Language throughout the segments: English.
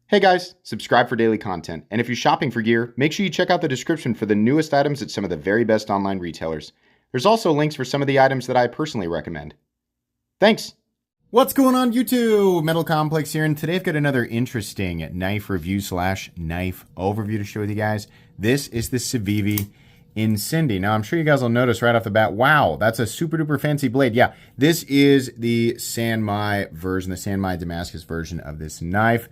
Hey guys, subscribe for daily content. And if you're shopping for gear, make sure you check out the description for the newest items at some of the very best online retailers. There's also links for some of the items that I personally recommend. Thanks! What's going on YouTube? Metal Complex here, and today I've got another interesting knife review / knife overview to show with you guys. This is the Civivi Incindie. Now I'm sure you guys will notice right off the bat, wow, that's a super duper fancy blade. Yeah, this is the Sanmai version, the Sanmai Damascus version of this knife.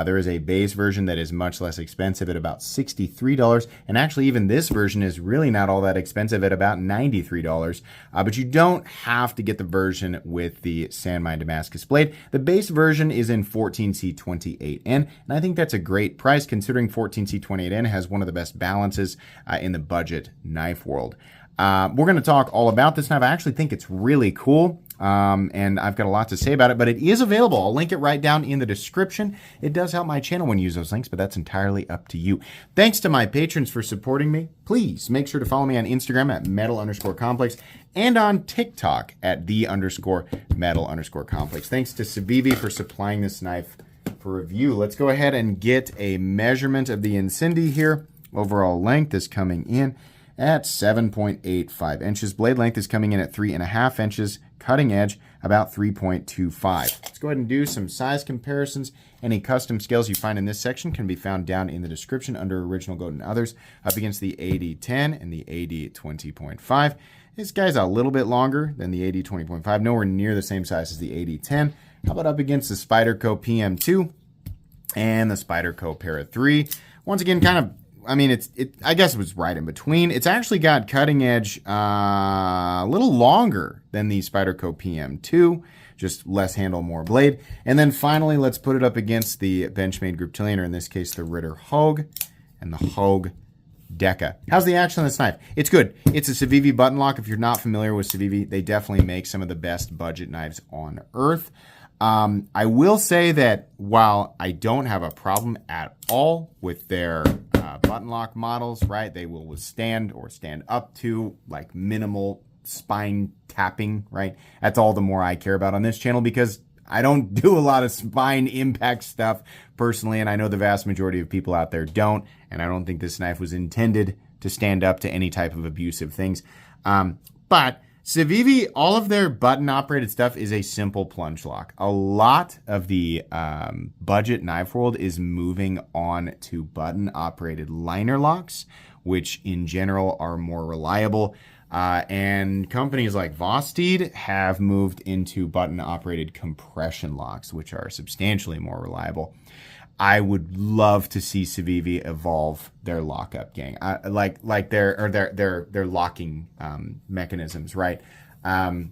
There is a base version that is much less expensive at about $63, and actually even this version is really not all that expensive at about $93. But you don't have to get the version with the Sanmai Damascus blade. The base version is in 14C28N, and I think that's a great price considering 14C28N has one of the best balances in the budget knife world. We're going to talk all about this knife. I actually think it's really cool. And I've got a lot to say about it, but it is available. I'll link it right down in the description. It does help my channel when you use those links, but that's entirely up to you. Thanks to my patrons for supporting me. Please make sure to follow me on Instagram at metal_complex and on TikTok at _metal_complex. Thanks to Civivi for supplying this knife for review. Let's go ahead and get a measurement of the Incindie here. Overall length is coming in at 7.85 inches. Blade length is coming in at 3.5 inches. Cutting edge about 3.25. Let's go ahead and do some size comparisons. Any custom scales you find in this section can be found down in the description under Original Goat and Others, up against the AD10 and the AD20.5. This guy's a little bit longer than the AD20.5, nowhere near the same size as the AD10. How about up against the Spyderco PM2 and the Spyderco Para 3? Once again, kind of, I mean, I guess it was right in between. It's actually got cutting edge a little longer than the Spyderco PM2, just less handle, more blade. And then finally, let's put it up against the Benchmade Group Tillion, or in this case, the Ritter Hogue and the Hogue Deca. How's the action on this knife? It's good. It's a Civivi button lock. If you're not familiar with Civivi, they definitely make some of the best budget knives on earth. I will say that while I don't have a problem at all with their button lock models, right? They will withstand or stand up to like minimal spine tapping, right? That's all the more I care about on this channel because I don't do a lot of spine impact stuff personally, and I know the vast majority of people out there don't, and I don't think this knife was intended to stand up to any type of abusive things. But Civivi, all of their button-operated stuff is a simple plunge lock. A lot of the budget knife world is moving on to button-operated liner locks, which in general are more reliable. And companies like Vosteed have moved into button-operated compression locks, which are substantially more reliable. I would love to see Civivi evolve their lockup gang, like their locking mechanisms, right? I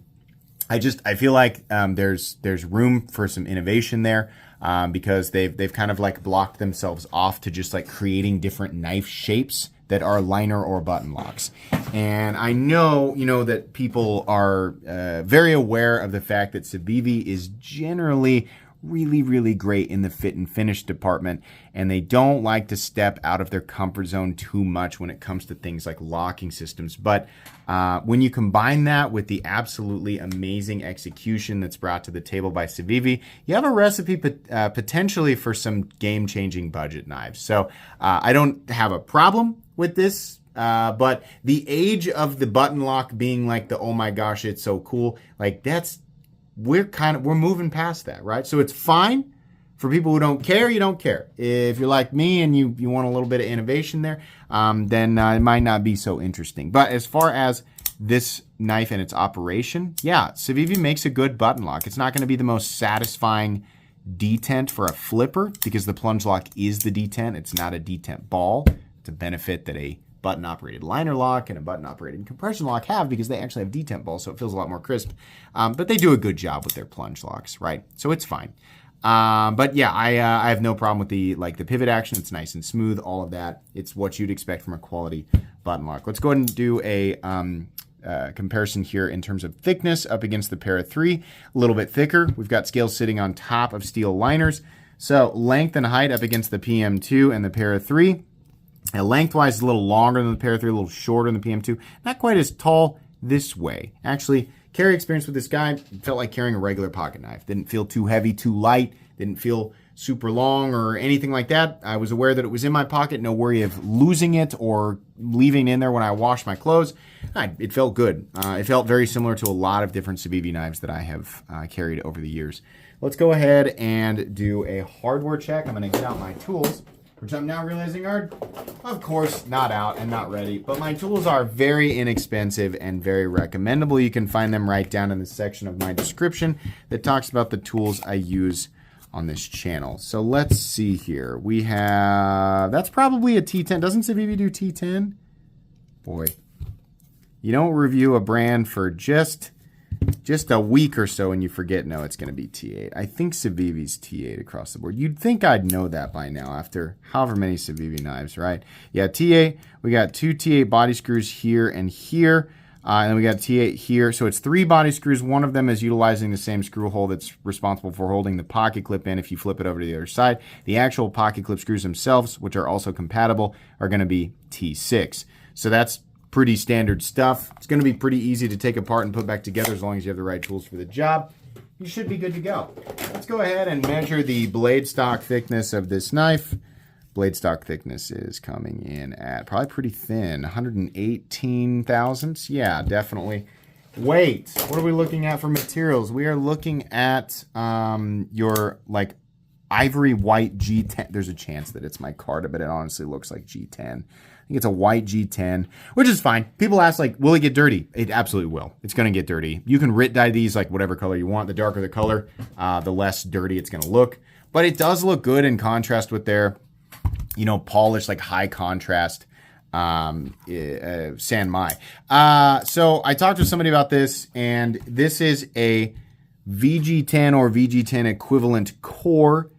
feel like there's room for some innovation there because they've kind of like blocked themselves off to just like creating different knife shapes that are liner or button locks. And I know, that people are very aware of the fact that Civivi is generally really, really great in the fit and finish department, and they don't like to step out of their comfort zone too much when it comes to things like locking systems. But when you combine that with the absolutely amazing execution that's brought to the table by Civivi, you have a recipe potentially for some game-changing budget knives. So I don't have a problem with this. But the age of the button lock being like the, oh my gosh, it's so cool, like we're moving past that, right? So it's fine for people who don't care. You don't care. If you're like me and you want a little bit of innovation there, then it might not be so interesting. But as far as this knife and its operation, yeah, Civivi makes a good button lock. It's not going to be the most satisfying detent for a flipper because the plunge lock is the detent. It's not a detent ball. It's a benefit that a button-operated liner lock and a button-operated compression lock have because they actually have detent balls, so it feels a lot more crisp. But they do a good job with their plunge locks, right? So it's fine. But yeah, I have no problem with the pivot action. It's nice and smooth, all of that. It's what you'd expect from a quality button lock. Let's go ahead and do a comparison here in terms of thickness up against the Para 3. A little bit thicker. We've got scales sitting on top of steel liners. So length and height up against the PM2 and the Para 3. Now, lengthwise is a little longer than the Para 3, a little shorter than the PM2. Not quite as tall this way. Actually, carry experience with this guy felt like carrying a regular pocket knife. Didn't feel too heavy, too light. Didn't feel super long or anything like that. I was aware that it was in my pocket. No worry of losing it or leaving it in there when I wash my clothes. It felt good. It felt very similar to a lot of different Civivi knives that I have carried over the years. Let's go ahead and do a hardware check. I'm going to get out my tools, which I'm now realizing are, of course, not out and not ready. But my tools are very inexpensive and very recommendable. You can find them right down in the section of my description that talks about the tools I use on this channel. So let's see here. We have, that's probably a T10. Doesn't Civivi do T10? Boy, you don't review a brand for just a week or so and you forget, no, it's going to be T8. I think Civivi's T8 across the board. You'd think I'd know that by now after however many Civivi knives, right? Yeah, T8. We got 2 T8 body screws here and here. And then we got T8 here. So it's 3 body screws. One of them is utilizing the same screw hole that's responsible for holding the pocket clip in if you flip it over to the other side. The actual pocket clip screws themselves, which are also compatible, are going to be T6. So that's pretty standard stuff. It's going to be pretty easy to take apart and put back together as long as you have the right tools for the job. You should be good to go. Let's go ahead and measure the blade stock thickness of this knife. Blade stock thickness is coming in at probably pretty thin, 118 thousandths. Yeah, definitely. Weight, what are we looking at for materials? We are looking at your like ivory white G10. There's a chance that it's micarta, but it honestly looks like G10. I think it's a white G10, which is fine. People ask, like, will it get dirty? It absolutely will. It's going to get dirty. You can writ dye these like whatever color you want. The darker the color, the less dirty it's going to look. But it does look good in contrast with their, you know, polished, like high contrast San Mai. So I talked to somebody about this, and this is a VG10 or VG10 equivalent core,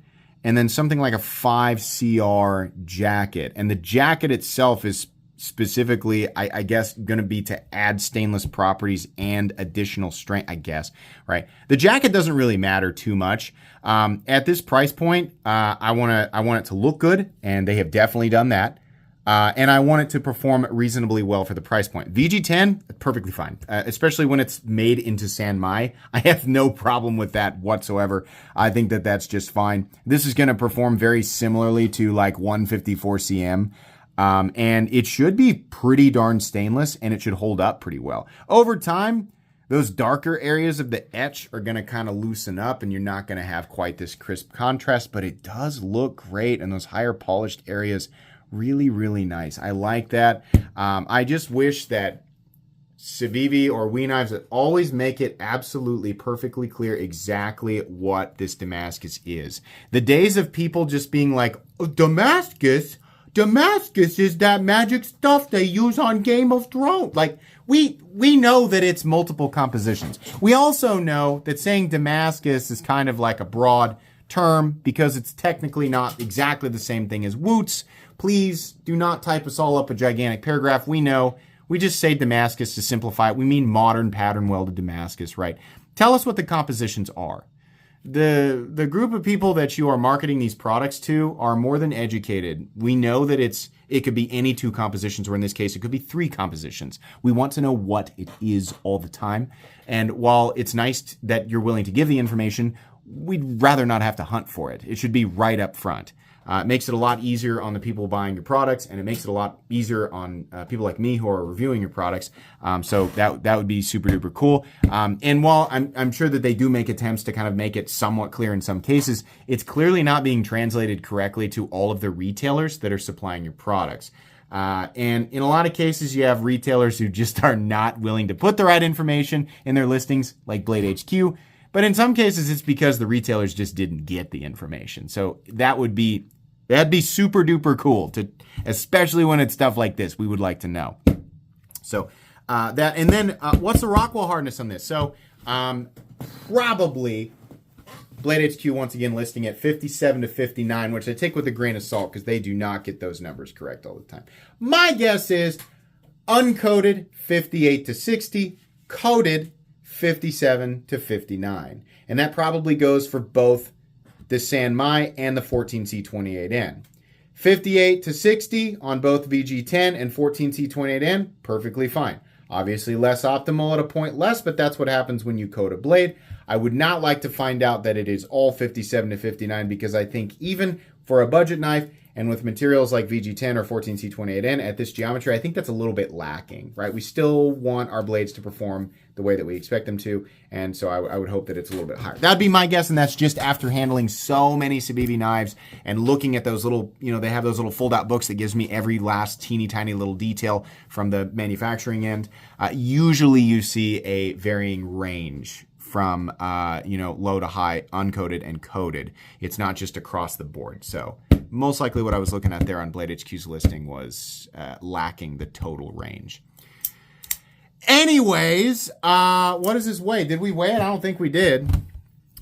and then something like a 5CR jacket. And the jacket itself is specifically, I guess, going to be to add stainless properties and additional strength, I guess, right? The jacket doesn't really matter too much. At this price point, I want it to look good, and they have definitely done that. And I want it to perform reasonably well for the price point. VG10, perfectly fine, especially when it's made into San Mai. I have no problem with that whatsoever. I think that that's just fine. This is going to perform very similarly to like 154 CM. And it should be pretty darn stainless, and it should hold up pretty well. Over time, those darker areas of the etch are going to kind of loosen up, and you're not going to have quite this crisp contrast, but it does look great, and those higher polished areas, really, really nice. I like that. I just wish that Civivi or We Knives that always make it absolutely perfectly clear exactly what this Damascus is. The days of people just being like, oh, Damascus is that magic stuff they use on Game of Thrones. Like, we know that it's multiple compositions. We also know that saying Damascus is kind of like a broad term because it's technically not exactly the same thing as Woots. Please do not type us all up a gigantic paragraph. We know. We just say Damascus to simplify it. We mean modern pattern welded Damascus, right? Tell us what the compositions are. The group of people that you are marketing these products to are more than educated. We know that it could be any 2 compositions, or in this case, it could be 3 compositions. We want to know what it is all the time. And while it's nice that you're willing to give the information, we'd rather not have to hunt for it. It should be right up front. It makes it a lot easier on the people buying your products, and it makes it a lot easier on people like me who are reviewing your products. So that would be super duper cool. And while I'm sure that they do make attempts to kind of make it somewhat clear in some cases, it's clearly not being translated correctly to all of the retailers that are supplying your products. And in a lot of cases, you have retailers who just are not willing to put the right information in their listings, like Blade HQ. But in some cases, it's because the retailers just didn't get the information. So that'd be super duper cool, especially when it's stuff like this. We would like to know. So that, and then what's the Rockwell hardness on this? So probably Blade HQ once again listing at 57 to 59, which I take with a grain of salt because they do not get those numbers correct all the time. My guess is uncoated 58 to 60, coated 57 to 59. And that probably goes for both the San Mai and the 14C28N. 58 to 60 on both VG10 and 14C28N, perfectly fine. Obviously less optimal at a point less, but that's what happens when you coat a blade. I would not like to find out that it is all 57 to 59 because I think even for a budget knife and with materials like VG10 or 14C28N at this geometry, I think that's a little bit lacking, right? We still want our blades to perform the way that we expect them to, and so I would hope that it's a little bit higher. That'd be my guess, and that's just after handling so many Civivi knives and looking at those little, they have those little fold-out books that gives me every last teeny tiny little detail from the manufacturing end. Usually you see a varying range from low to high, uncoated and coated. It's not just across the board. So most likely what I was looking at there on Blade HQ's listing was lacking the total range. Anyways, what does this weigh? Did we weigh it? I don't think we did.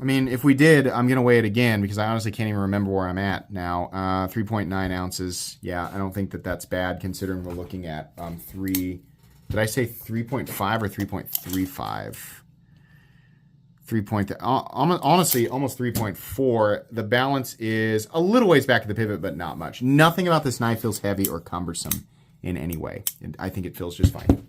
I mean, if we did, I'm going to weigh it again because I honestly can't even remember where I'm at now. 3.9 ounces. Yeah, I don't think that that's bad considering we're looking at did I say 3.5 or 3.35? Honestly, almost 3.4. The balance is a little ways back at the pivot, but not much. Nothing about this knife feels heavy or cumbersome in any way. And I think it feels just fine.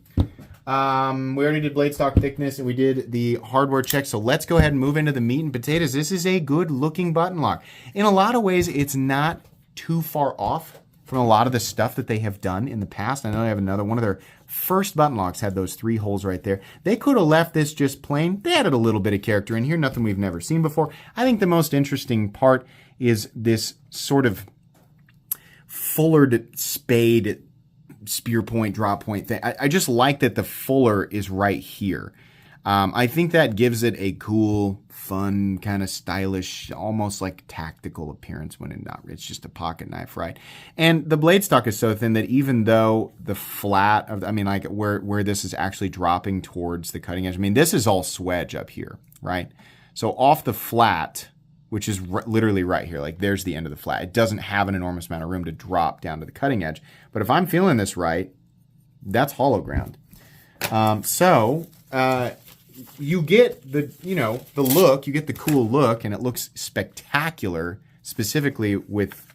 We already did blade stock thickness and we did the hardware check. So let's go ahead and move into the meat and potatoes. This is a good looking button lock. In a lot of ways, it's not too far off from a lot of the stuff that they have done in the past. I know they have another one of their first button locks had those 3 holes right there. They could have left this just plain. They added a little bit of character in here, nothing we've never seen before. I think the most interesting part is this sort of fullered spade spear point, drop point thing. I just like that the fuller is right here. I think that gives it a cool, fun, kind of stylish, almost like tactical appearance when it's just a pocket knife, right? And the blade stock is so thin that even though the flat of, like where this is actually dropping towards the cutting edge, this is all swedge up here, right? So off the flat, which is literally right here, like there's the end of the flat. It doesn't have an enormous amount of room to drop down to the cutting edge. But if I'm feeling this right, that's hollow ground. You get the look, you get the cool look, and it looks spectacular, specifically with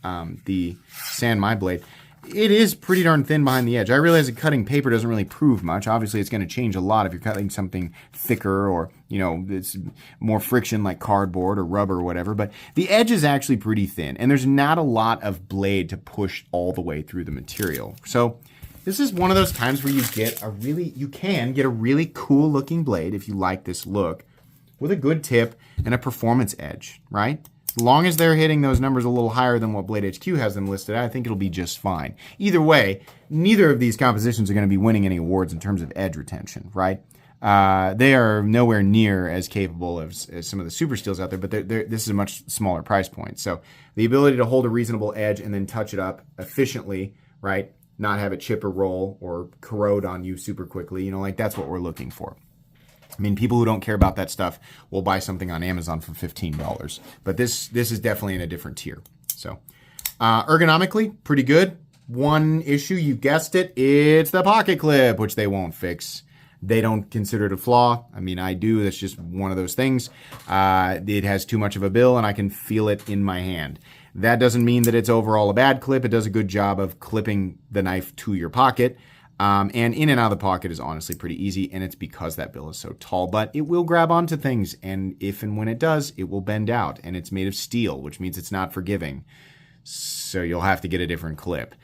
the Sand My Blade. It is pretty darn thin behind the edge. I realize that cutting paper doesn't really prove much. Obviously, it's going to change a lot if you're cutting something thicker or, it's more friction like cardboard or rubber or whatever. But the edge is actually pretty thin, and there's not a lot of blade to push all the way through the material. So this is one of those times where you can get a really cool looking blade if you like this look with a good tip and a performance edge, right? As long as they're hitting those numbers a little higher than what Blade HQ has them listed at, I think it'll be just fine. Either way, neither of these compositions are going to be winning any awards in terms of edge retention, right? They are nowhere near as capable as some of the super steels out there, but this is a much smaller price point. So the ability to hold a reasonable edge and then touch it up efficiently, right? Not have it chip or roll or corrode on you super quickly, that's what we're looking for. People who don't care about that stuff will buy something on Amazon for $15. But this is definitely in a different tier. So ergonomically, pretty good. One issue, you guessed it, it's the pocket clip, which they won't fix. They don't consider it a flaw. I do. That's just one of those things. It has too much of a bill, and I can feel it in my hand. That doesn't mean that it's overall a bad clip. It does a good job of clipping the knife to your pocket. And in and out of the pocket is honestly pretty easy, and it's because that bill is so tall. But it will grab onto things, and if and when it does, it will bend out. And it's made of steel, which means it's not forgiving. So you'll have to get a different clip.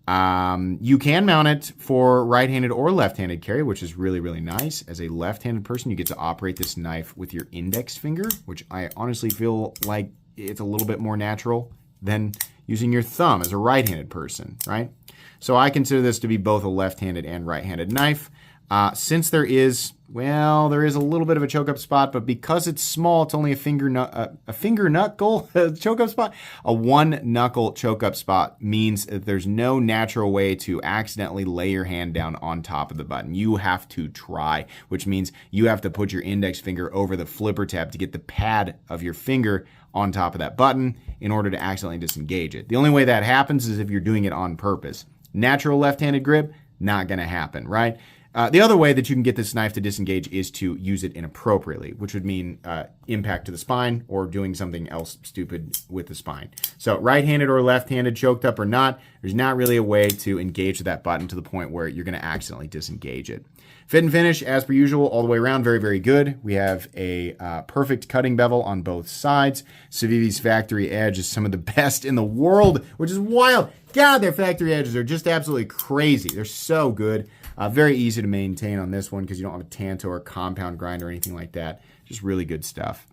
You can mount it for right-handed or left-handed carry, which is really, really nice. As a left-handed person, you get to operate this knife with your index finger, which I honestly feel like it's a little bit more natural than using your thumb as a right-handed person, right? So I consider this to be both a left-handed and right-handed knife. Since there is a little bit of a choke-up spot, but because it's small, it's only a finger knuckle choke-up spot. A one-knuckle choke-up spot means that there's no natural way to accidentally lay your hand down on top of the button. You have to try, which means you have to put your index finger over the flipper tab to get the pad of your finger on top of that button in order to accidentally disengage it. The only way that happens is if you're doing it on purpose. Natural left-handed grip, not going to happen, right? The other way that you can get this knife to disengage is to use it inappropriately, which would mean impact to the spine or doing something else stupid with the spine. So right-handed or left-handed, choked up or not, there's not really a way to engage with that button to the point where you're going to accidentally disengage it. Fit and finish, as per usual, all the way around, very, very good. We have a perfect cutting bevel on both sides. Civivi's factory edge is some of the best in the world, which is wild. God, their factory edges are just absolutely crazy. They're so good. Very easy to maintain on this one because you don't have a Tanto or compound grind or anything like that. Just really good stuff.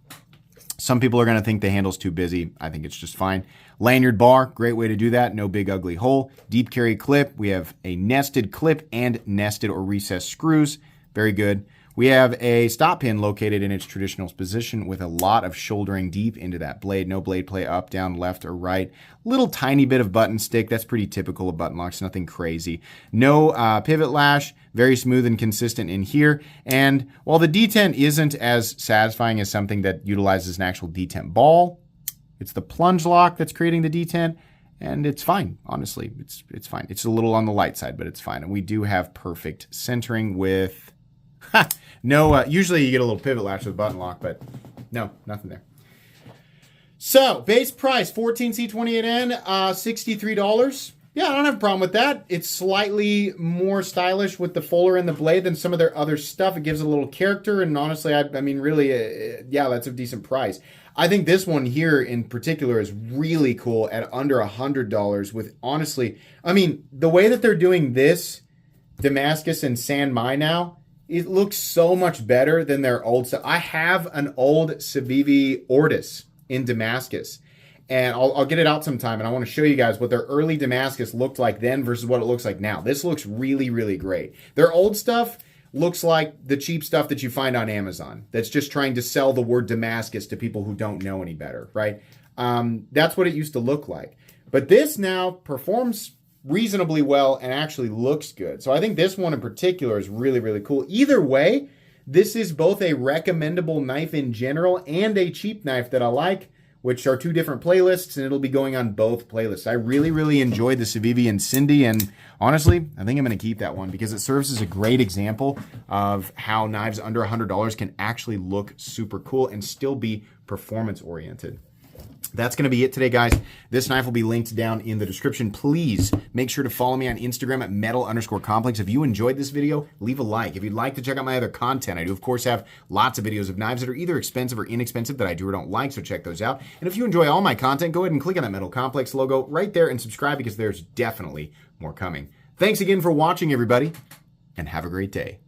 Some people are going to think the handle's too busy. I think it's just fine. Lanyard bar, great way to do that. No big ugly hole. Deep carry clip. We have a nested clip and nested or recessed screws. Very good. We have a stop pin located in its traditional position with a lot of shouldering deep into that blade. No blade play up, down, left, or right. Little tiny bit of button stick. That's pretty typical of button locks. Nothing crazy. No pivot lash. Very smooth and consistent in here. And while the detent isn't as satisfying as something that utilizes an actual detent ball, it's the plunge lock that's creating the detent. And it's fine, honestly. It's fine. It's a little on the light side, but it's fine. And we do have perfect centering with... no, usually you get a little pivot latch with button lock, but no, nothing there. So, base price, 14C28N, $63. Yeah, I don't have a problem with that. It's slightly more stylish with the fuller and the blade than some of their other stuff. It gives it a little character, and honestly, I mean, really, yeah, that's a decent price. I think this one here in particular is really cool at under $100 with, honestly, I mean, the way that they're doing this, Damascus and San Mai now, it looks so much better than their old stuff. I have an old Civivi Ortis in Damascus, and I'll get it out sometime, and I want to show you guys what their early Damascus looked like then versus what it looks like now. This looks really, really great. Their old stuff looks like the cheap stuff that you find on Amazon that's just trying to sell the word Damascus to people who don't know any better, right? That's what it used to look like. But this now performs reasonably well and actually looks good. So I think this one in particular is really, really cool. Either way, this is both a recommendable knife in general and a cheap knife that I like, which are two different playlists, and it'll be going on both playlists. I really, really enjoyed the Civivi Incindie, and honestly, I think I'm going to keep that one because it serves as a great example of how knives under $100 can actually look super cool and still be performance-oriented. That's going to be it today, guys. This knife will be linked down in the description. Please make sure to follow me on Instagram at metal_complex. If you enjoyed this video, leave a like. If you'd like to check out my other content, I do, of course, have lots of videos of knives that are either expensive or inexpensive that I do or don't like, so check those out. And if you enjoy all my content, go ahead and click on that Metal Complex logo right there and subscribe because there's definitely more coming. Thanks again for watching, everybody, and have a great day.